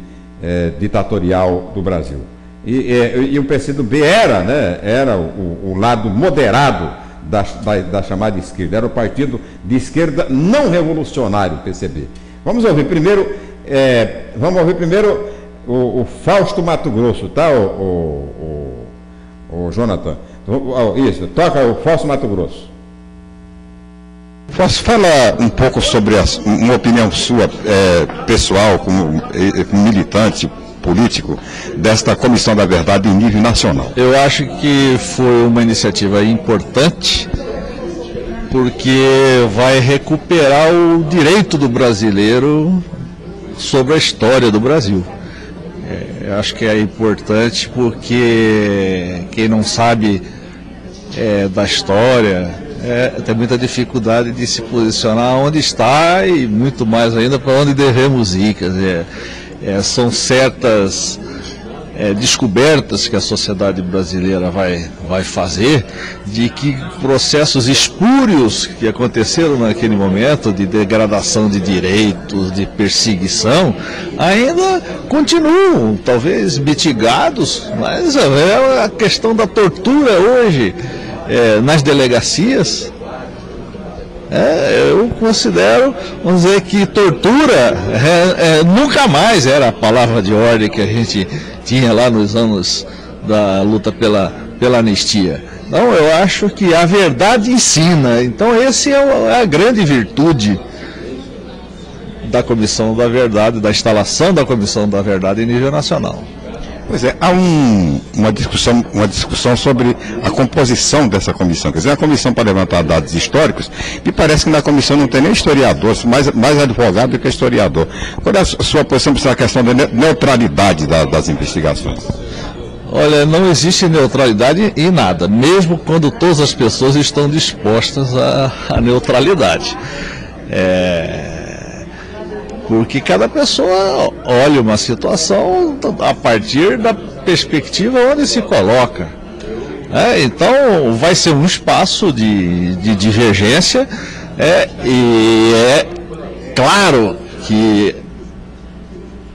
ditatorial do Brasil. E o PCdoB era o lado moderado da chamada esquerda, era o partido de esquerda não revolucionário, o PCB. Vamos ouvir primeiro o Fausto Mato Grosso, tá, o Jonathan? Isso, toca o Fausto Mato Grosso. Posso falar um pouco sobre uma opinião sua, pessoal, como militante político, desta Comissão da Verdade em nível nacional? Eu acho que foi uma iniciativa importante, porque vai recuperar o direito do brasileiro sobre a história do Brasil. Eu acho que é importante porque quem não sabe da história tem muita dificuldade de se posicionar onde está e muito mais ainda para onde devemos ir. Quer dizer, são certas descobertas que a sociedade brasileira vai fazer, de que processos espúrios que aconteceram naquele momento de degradação de direitos, de perseguição, ainda continuam, talvez mitigados, mas a questão da tortura hoje nas delegacias, eu considero, vamos dizer, que tortura nunca mais era a palavra de ordem que a gente tinha lá nos anos da luta pela anistia. Então eu acho que a verdade ensina. Então essa é a grande virtude da Comissão da Verdade, da instalação da Comissão da Verdade em nível nacional. Pois é, há uma discussão sobre a composição dessa comissão. Quer dizer, a comissão para levantar dados históricos, me parece que na comissão não tem nem historiador, mais advogado do que historiador. Qual é a sua posição sobre a questão da neutralidade das investigações? Olha, não existe neutralidade em nada, mesmo quando todas as pessoas estão dispostas à neutralidade. Porque cada pessoa olha uma situação a partir da perspectiva onde se coloca. Então vai ser um espaço de divergência, e é claro que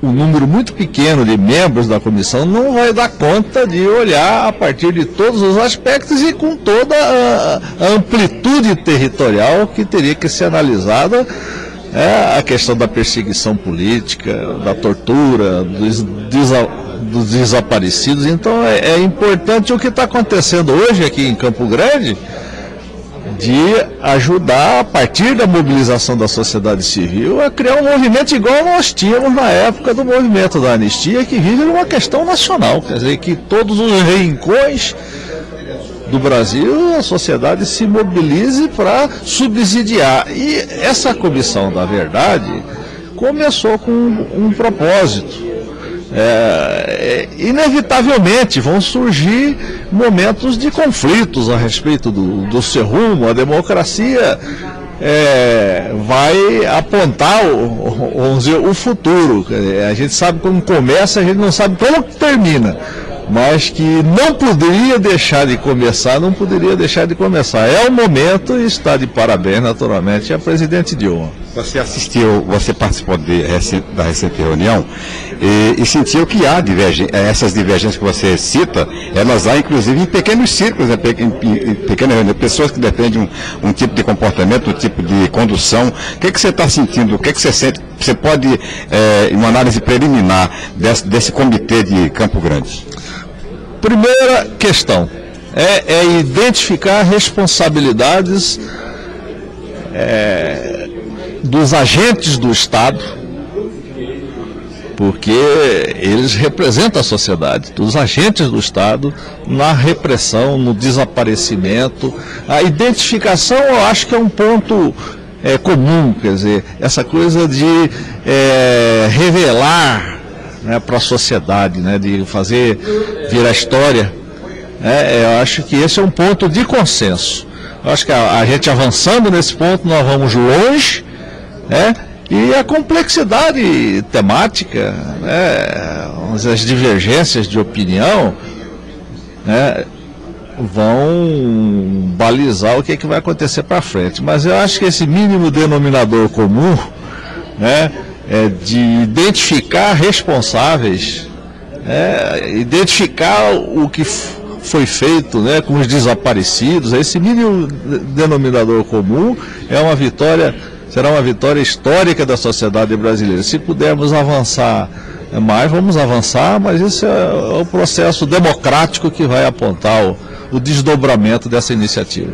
um número muito pequeno de membros da comissão não vai dar conta de olhar a partir de todos os aspectos e com toda a amplitude territorial que teria que ser analisada. A questão da perseguição política, da tortura, dos desaparecidos. Então é importante o que está acontecendo hoje aqui em Campo Grande, de ajudar, a partir da mobilização da sociedade civil, a criar um movimento igual nós tínhamos na época do movimento da anistia, que vive uma questão nacional. Quer dizer, que todos os rincões do Brasil, a sociedade se mobilize para subsidiar. E essa Comissão da Verdade começou com um propósito. Inevitavelmente vão surgir momentos de conflitos a respeito do seu rumo. A democracia vai apontar vamos dizer, o futuro. A gente sabe como começa, a gente não sabe como termina. Mas que não poderia deixar de começar, É o momento e está de parabéns, naturalmente, a presidente Dilma. Você assistiu, você participou da recente reunião e sentiu que há essas divergências que você cita, elas há inclusive em pequenos círculos, em pequenas reuniões, pessoas que defendem um tipo de comportamento, um tipo de condução. O que você está sentindo? O que você sente? Você pode, em uma análise preliminar desse comitê de Campo Grande? Primeira questão é identificar responsabilidades dos agentes do Estado, porque eles representam a sociedade, dos agentes do Estado na repressão, no desaparecimento. A identificação, eu acho que é um ponto comum, quer dizer, essa coisa de revelar, né, para a sociedade, né, de fazer virar história. Eu acho que esse é um ponto de consenso. Eu acho que a gente avançando nesse ponto, nós vamos longe, e a complexidade temática, as divergências de opinião, vão balizar o que vai acontecer para frente. Mas eu acho que esse mínimo denominador comum, de identificar responsáveis, identificar o que foi feito, né, com os desaparecidos, esse mínimo denominador comum será uma vitória histórica da sociedade brasileira. Se pudermos avançar mais, vamos avançar, mas isso é o processo democrático que vai apontar o desdobramento dessa iniciativa.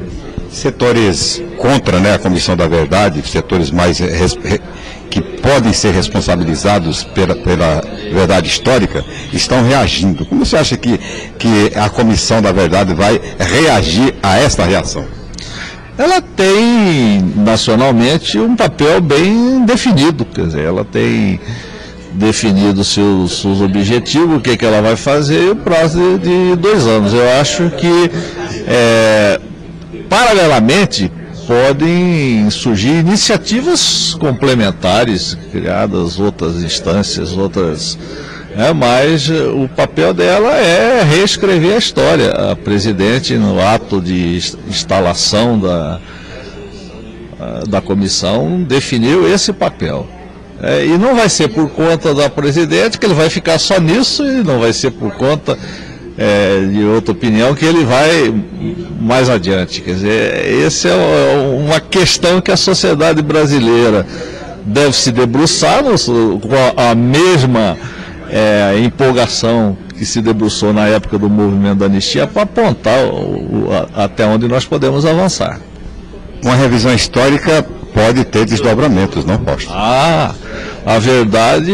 Setores contra, né, a Comissão da Verdade, setores mais que podem ser responsabilizados pela verdade histórica, estão reagindo. Como você acha que a Comissão da Verdade vai reagir a esta reação? Ela tem, nacionalmente, um papel bem definido, quer dizer, ela tem definido seus objetivos, o que ela vai fazer, e o prazo de 2 anos. Eu acho que, paralelamente, podem surgir iniciativas complementares, criadas outras instâncias, mas o papel dela é reescrever a história. A presidente, no ato de instalação da comissão, definiu esse papel. E não vai ser por conta da presidente que ele vai ficar só nisso, e não vai ser por conta de outra opinião que ele vai mais adiante. Quer dizer, essa é uma questão que a sociedade brasileira deve se debruçar com a mesma empolgação que se debruçou na época do movimento da anistia, para apontar até onde nós podemos avançar. Uma revisão histórica pode ter desdobramentos, não posso? A verdade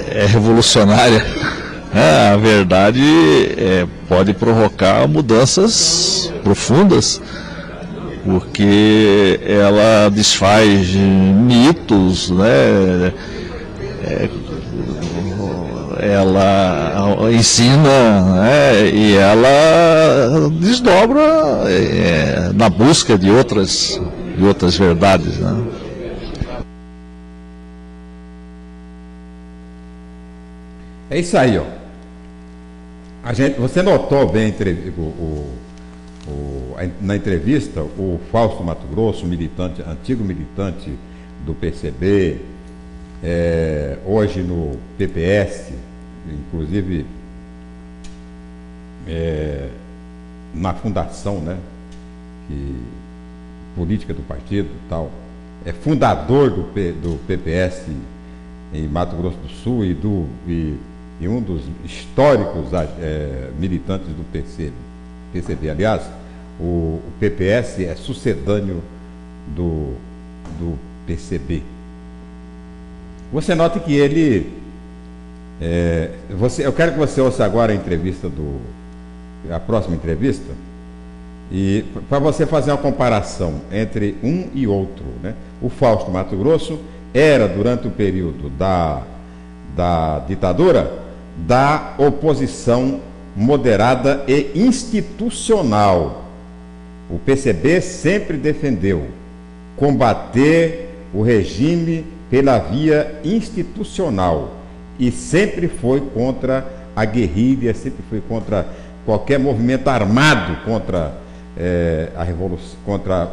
é revolucionária. A verdade pode provocar mudanças profundas, porque ela desfaz mitos, né? Ela ensina, né? E ela desdobra na busca de outras verdades, né? É isso aí, ó. Você notou bem na entrevista o Fausto Mato Grosso, antigo militante do PCB, hoje no PPS, inclusive na fundação, né, política do partido e tal, é fundador do PPS em Mato Grosso do Sul e um dos históricos militantes do PCB. Aliás, o PPS é sucedâneo do PCB. Você nota que ele... eu quero que você ouça agora a próxima entrevista, e para você fazer uma comparação entre um e outro, né? O Fausto Mato Grosso era, durante o período da ditadura, da oposição moderada e institucional. O PCB sempre defendeu combater o regime pela via institucional e sempre foi contra a guerrilha, sempre foi contra qualquer movimento armado contra a revolução, contra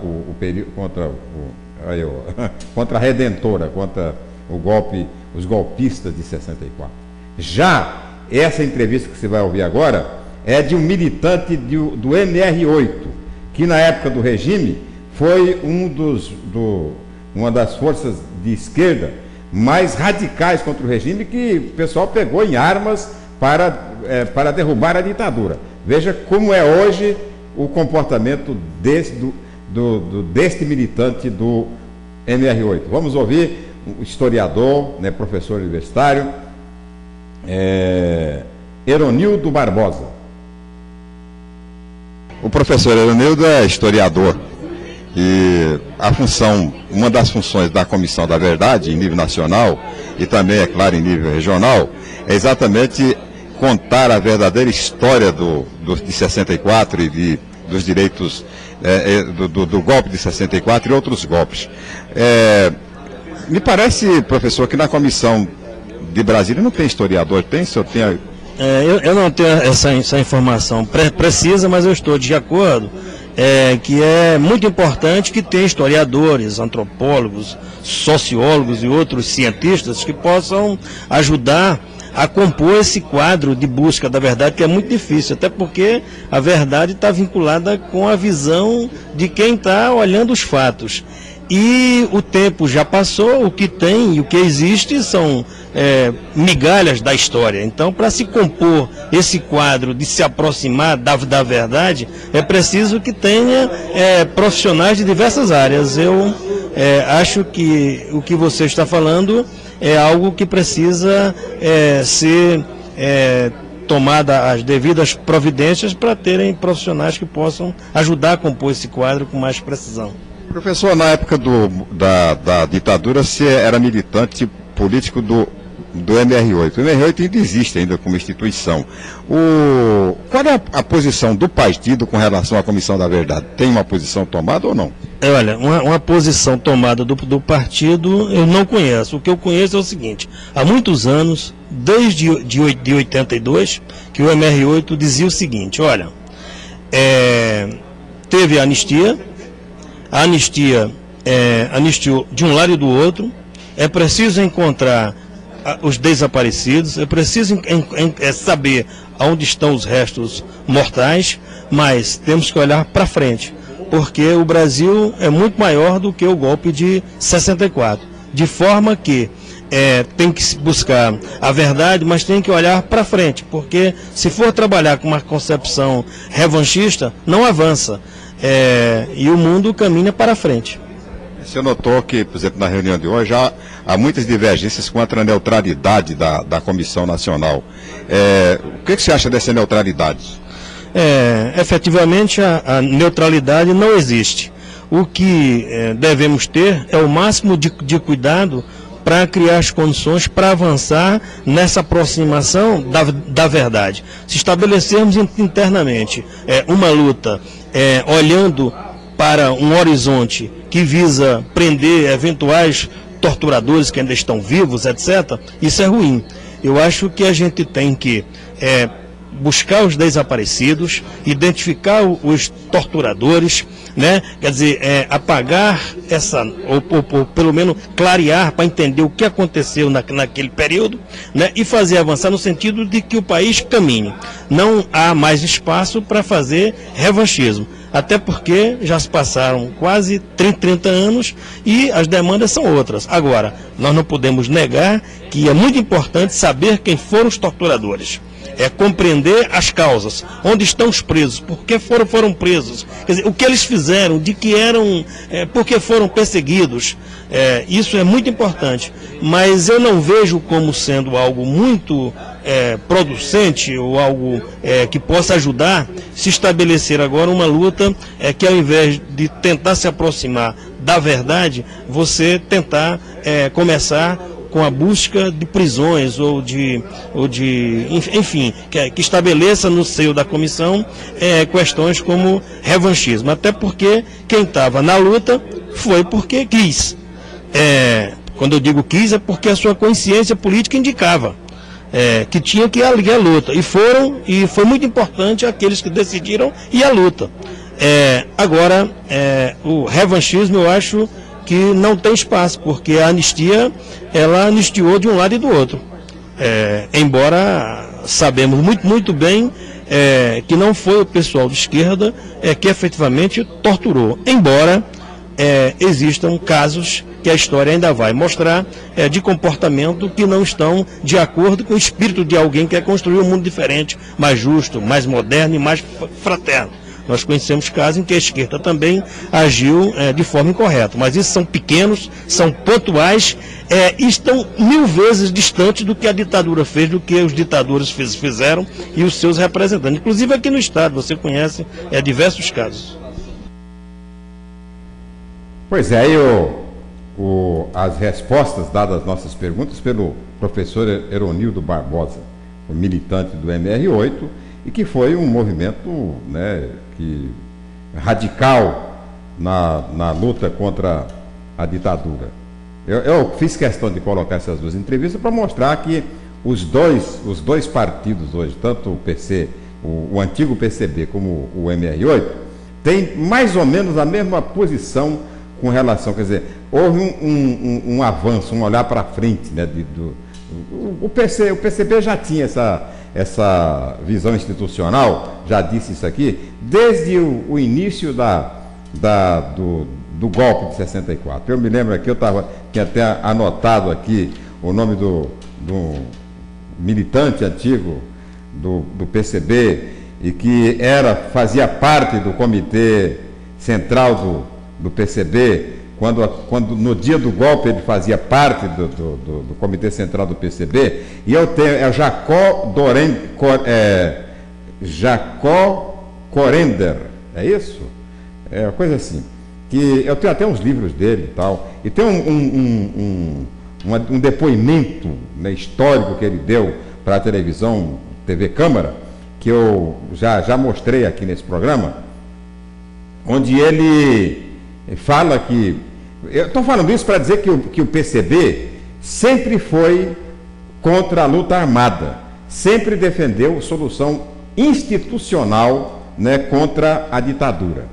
contra a Redentora, contra os golpistas de 64. Já essa entrevista que você vai ouvir agora é de um militante do MR8, que na época do regime foi uma das forças de esquerda mais radicais contra o regime, que o pessoal pegou em armas para derrubar a ditadura. Veja como é hoje o comportamento deste militante do MR8. Vamos ouvir o historiador, né, professor universitário, Eronildo Barbosa. O professor Eronildo é historiador e uma das funções da Comissão da Verdade em nível nacional e também, é claro, em nível regional, é exatamente contar a verdadeira história de 64 e dos direitos do golpe de 64 e outros golpes. Me parece, professor, que na Comissão de Brasília não tem historiador, tem? Se eu tenho... Eu não tenho essa informação precisa, mas eu estou de acordo que é muito importante que tenha historiadores, antropólogos, sociólogos e outros cientistas que possam ajudar a compor esse quadro de busca da verdade, que é muito difícil, até porque a verdade está vinculada com a visão de quem está olhando os fatos. E o tempo já passou, o que tem e o que existe são migalhas da história. Então, para se compor esse quadro de se aproximar da verdade, é preciso que tenha profissionais de diversas áreas. Eu acho que o que você está falando é algo que precisa ser tomada as devidas providências para terem profissionais que possam ajudar a compor esse quadro com mais precisão. Professor, na época da ditadura, você era militante político do MR8. O MR8 ainda existe ainda como instituição. Qual é a posição do partido com relação à Comissão da Verdade? Tem uma posição tomada ou não? Olha, uma posição tomada do partido eu não conheço. O que eu conheço é o seguinte: há muitos anos, desde de 82, que o MR8 dizia o seguinte: olha, teve a anistia anistiou de um lado e do outro, é preciso encontrar os desaparecidos, é preciso saber onde estão os restos mortais, mas temos que olhar para frente, porque o Brasil é muito maior do que o golpe de 64, de forma que tem que buscar a verdade, mas tem que olhar para frente, porque se for trabalhar com uma concepção revanchista, não avança. E o mundo caminha para frente. O senhor notou que, por exemplo, na reunião de hoje, já há muitas divergências contra a neutralidade da Comissão Nacional. O que você acha dessa neutralidade? Efetivamente, a neutralidade não existe. O que devemos ter é o máximo de cuidado para criar as condições para avançar nessa aproximação da verdade. Se estabelecermos internamente uma luta olhando para um horizonte que visa prender eventuais torturadores que ainda estão vivos, etc., isso é ruim. Eu acho que a gente tem que buscar os desaparecidos, identificar os torturadores, né? Quer dizer, apagar ou pelo menos clarear para entender o que aconteceu naquele período, né? E fazer avançar no sentido de que o país caminhe. Não há mais espaço para fazer revanchismo, até porque já se passaram quase 30 anos e as demandas são outras. Agora, nós não podemos negar que é muito importante saber quem foram os torturadores. Compreender as causas, onde estão os presos, por que foram presos, quer dizer, o que eles fizeram, de que eram, por que foram perseguidos. Isso é muito importante, mas eu não vejo como sendo algo muito producente ou algo que possa ajudar se estabelecer agora uma luta que, ao invés de tentar se aproximar da verdade, você tentar começar com a busca de prisões enfim, que estabeleça no seio da comissão questões como revanchismo, até porque quem estava na luta foi porque quis. Quando eu digo quis, é porque a sua consciência política indicava que tinha que ir à luta, e foi muito importante aqueles que decidiram ir à luta. Agora, o revanchismo, eu acho que não tem espaço, porque a anistia, ela anistiou de um lado e do outro. Embora sabemos muito bem que não foi o pessoal de esquerda que efetivamente torturou, embora existam casos que a história ainda vai mostrar de comportamento que não estão de acordo com o espírito de alguém que quer construir um mundo diferente, mais justo, mais moderno e mais fraterno. Nós conhecemos casos em que a esquerda também agiu de forma incorreta, mas isso são pequenos, são pontuais e estão 1000 vezes distantes do que a ditadura fez, do que os ditadores fizeram e os seus representantes. Inclusive aqui no Estado, você conhece diversos casos. Pois é, as respostas dadas às nossas perguntas pelo professor Eronildo Barbosa, militante do MR8, e que foi um movimento, né, radical na luta contra a ditadura. Eu fiz questão de colocar essas duas entrevistas para mostrar que os dois partidos hoje, tanto o PC, o antigo PCB, como o MR8, têm mais ou menos a mesma posição com relação, quer dizer, houve um avanço, um olhar para frente, né, o PCB já tinha essa visão institucional, já disse isso aqui, desde o início do golpe de 64. Eu me lembro aqui, tinha até anotado aqui o nome do militante antigo do PCB e que fazia parte do comitê central do PCB, quando no dia do golpe ele fazia parte do comitê central do PCB, e eu tenho, Jacó Corender, é isso? É uma coisa assim, que eu tenho até uns livros dele e tal, e tem um depoimento, né, histórico que ele deu para a televisão, TV Câmara, que eu já mostrei aqui nesse programa, onde ele fala que, eu estou falando isso para dizer que o PCB sempre foi contra a luta armada, sempre defendeu solução institucional, né, contra a ditadura.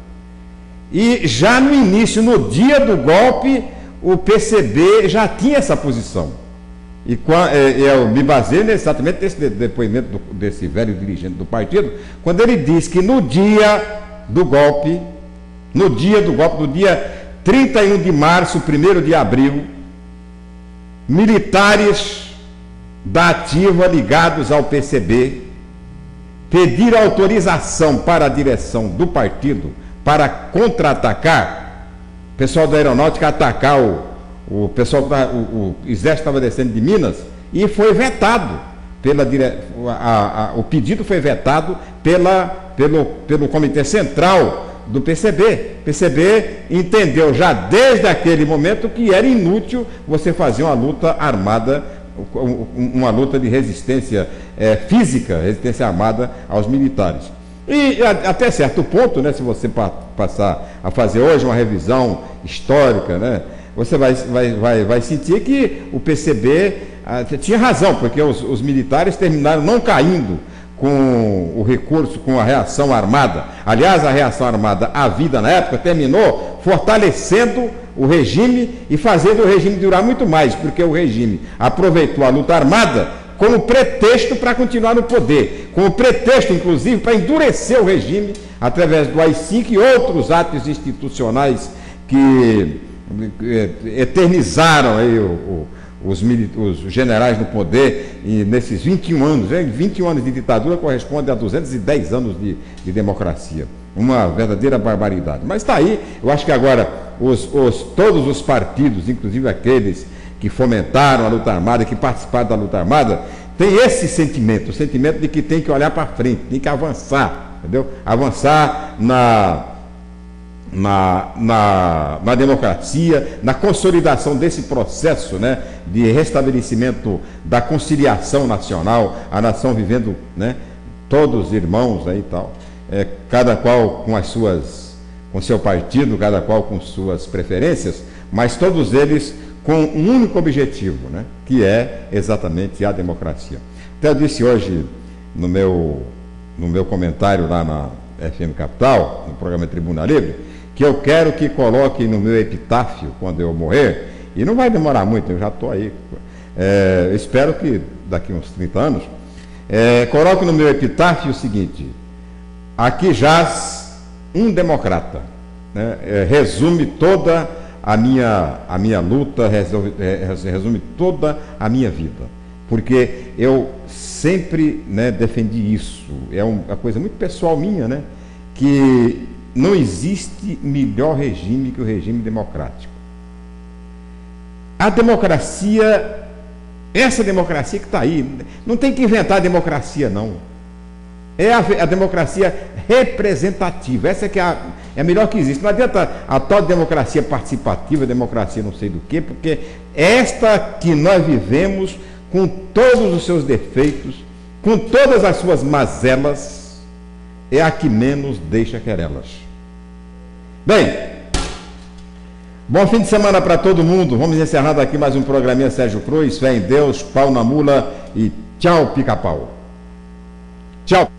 E já no início, no dia do golpe, o PCB já tinha essa posição. E eu me baseio exatamente nesse depoimento desse velho dirigente do partido, quando ele diz que no dia do golpe, no dia 31 de março, 1º de abril, militares da ativa ligados ao PCB pediram autorização para a direção do partido para contra-atacar, o pessoal da aeronáutica atacar o pessoal, o exército estava descendo de Minas, e foi vetado, o pedido foi vetado pelo Comitê Central do PCB. PCB entendeu já desde aquele momento que era inútil você fazer uma luta armada, uma luta de resistência física, resistência armada aos militares. E até certo ponto, né, se você passar a fazer hoje uma revisão histórica, né, você vai sentir que o PCB tinha razão, porque os militares terminaram não caindo com o recurso, com a reação armada. Aliás, a reação armada, a vida na época, terminou fortalecendo o regime e fazendo o regime durar muito mais, porque o regime aproveitou a luta armada como pretexto para continuar no poder, como pretexto, inclusive, para endurecer o regime através do AI-5 e outros atos institucionais que eternizaram aí os generais no poder, e nesses 21 anos, 21 anos de ditadura corresponde a 210 anos de democracia. Uma verdadeira barbaridade. Mas está aí, eu acho que agora todos os partidos, inclusive aqueles que fomentaram a luta armada, que participaram da luta armada, tem esse sentimento, o sentimento de que tem que olhar para frente, tem que avançar, entendeu? Avançar na democracia, na consolidação desse processo, né, de restabelecimento da conciliação nacional, a nação vivendo, né, todos irmãos aí e tal, cada qual com seu partido, cada qual com suas preferências, mas todos eles com um único objetivo, né, que é exatamente a democracia. Até eu disse hoje no meu comentário lá na FM Capital, no programa Tribuna Livre, que eu quero que coloquem no meu epitáfio quando eu morrer, e não vai demorar muito, eu já estou aí, espero que daqui uns 30 anos, coloque no meu epitáfio o seguinte: aqui jaz um democrata, né? Resume toda a minha luta, resume toda a minha vida, porque eu sempre, né, defendi isso. É uma coisa muito pessoal minha, né, que não existe melhor regime que o regime democrático. A democracia, essa democracia que está aí, não tem que inventar a democracia, não. É a democracia representativa, essa que é a melhor que existe. Não adianta a tal democracia participativa, democracia não sei do quê, porque esta que nós vivemos, com todos os seus defeitos, com todas as suas mazelas, é a que menos deixa querelas. Bem, bom fim de semana para todo mundo. Vamos encerrando aqui mais um programinha Sérgio Cruz. Fé em Deus, pau na mula e tchau, pica-pau. Tchau.